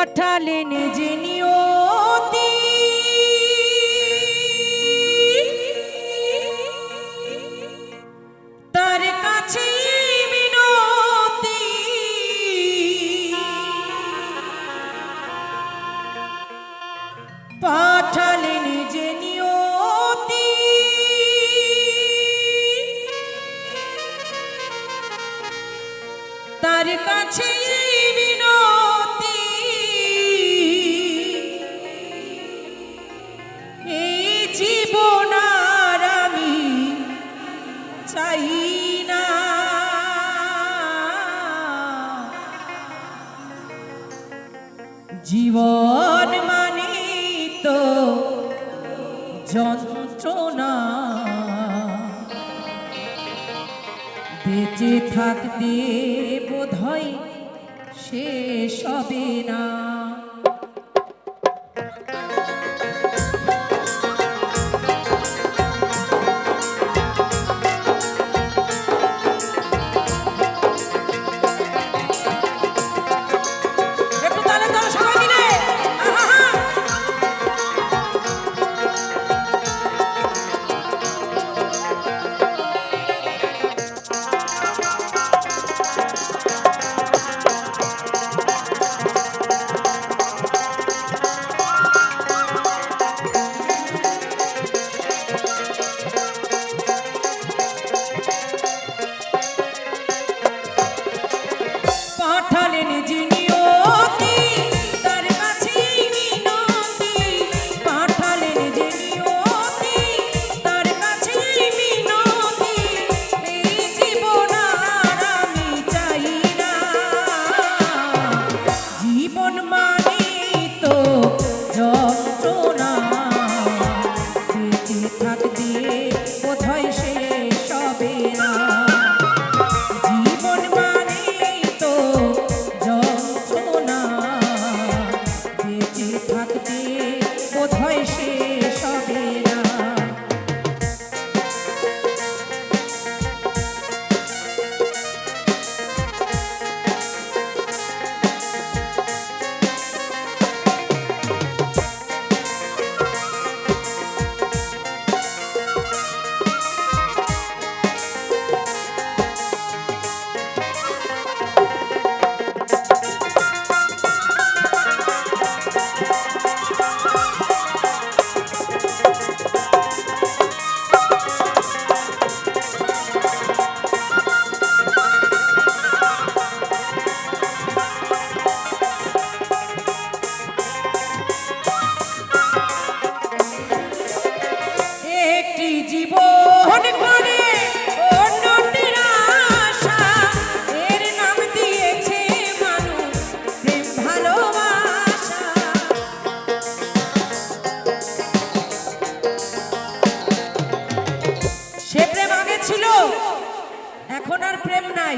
পাঠালেন যে নিয়তি তার কাছে মিনতি পাঠালেন যে নিয়তি তার কাছে জীবন মানে তো যন্ত্রণা বেঁচে থাকতে বোধহয় শেষ হবে না। এখন আর প্রেম নাই।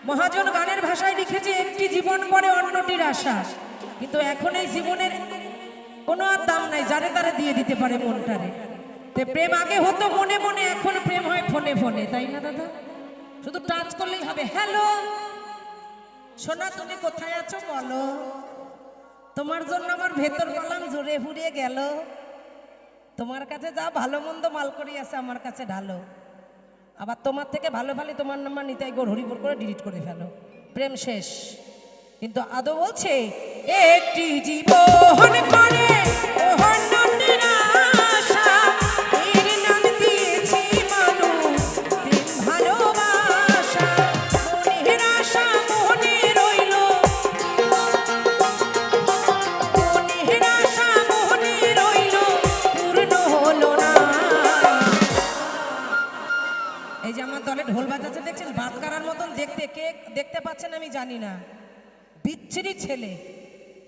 মহাজন গানের ভাষায় লিখেছে একটি জীবন পরে অন্যটির আশা, কিন্তু এখন এই জীবনের কোনো আর দাম নাই, যারে তারে দিয়ে দিতে পারে মনটারে। তে প্রেম আগে হতো মনে মনে, এখন প্রেম হয় ফোনে ফোনে, তাই না দাদা? শুধু টাচ করলেই হবে। হ্যালো সোনা, তুমি কোথায় আছো বলো, তোমার জন্য আমার ভেতর কলাম জোরে ফুরিয়ে গেল, তোমার কাছে যা ভালো মন্দ মাল করি আছে আমার কাছে ঢালো, আবার তোমার থেকে ভালো ভালো তোমার নাম্বার নিতাই গোর হরিপুর করে ডিলিট করে ফেলো, প্রেম শেষ। কিন্তু আদৌ বলছে একটি জীবন করে অন্যটির আশা, এর নাম দিয়েছি মানুষ প্রেম ভালোবাসা। মনের আশা মনে রইল, মনের আশা মনে রইল, পূর্ণ হলো না। এই যে আমার দলে ঢোল বাজাচ্ছে দেখছেন, বাদ কারার মতন দেখতে, কে দেখতে পাচ্ছেন আমি জানি না। বিচ্ছিরি ছেলে,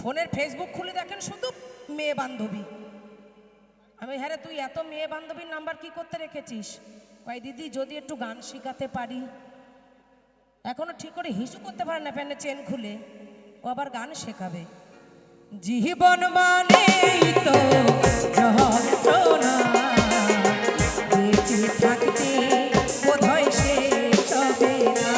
ফোনের ফেসবুক খুলে দেখেন শুধু মেয়ে বান্ধবী। আমি হ্যাঁ রে, তুই এত মেয়ে বান্ধবীর নাম্বার কি করতে রেখেছিস? কয় দিদি যদি একটু গান শিখাতে পারি। এখনো ঠিক করে হিসু করতে পারে না, প্যান্টের চেন খুলে ও আবার গান শেখাবে। জীবন মানেই তো যন্ত্রণা, বেঁচে থাকতে বোধহয় শেষ হবে না।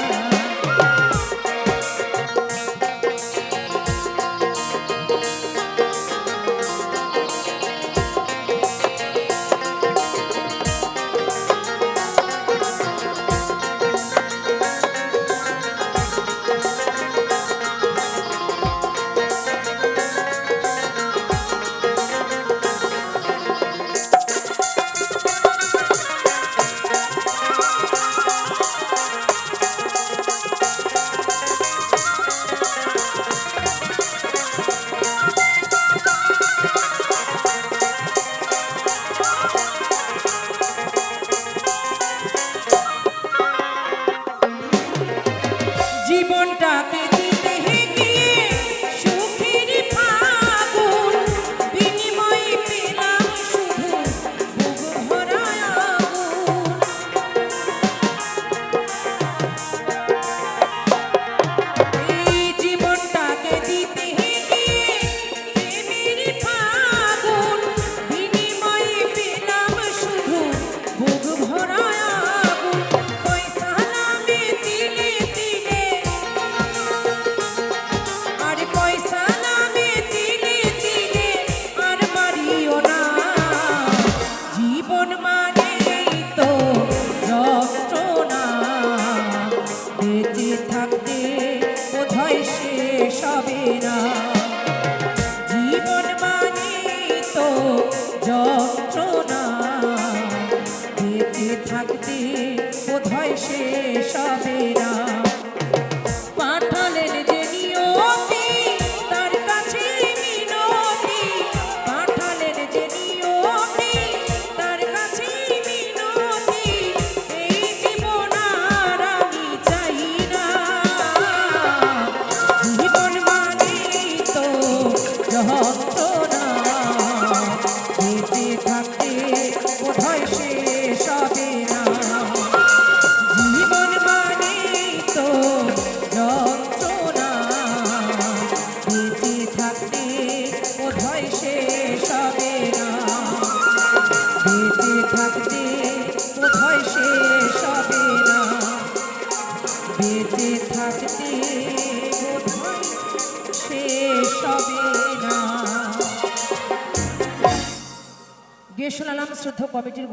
থাকতে বোধহয় শেষ হবে না, বেঁচে থাকতে বোধহয় শেষ হবে না, বেঁচে থাকতে বোধহয় শেষ হবে না। গিয়ে শোনালাম শ্রদ্ধ কমিটির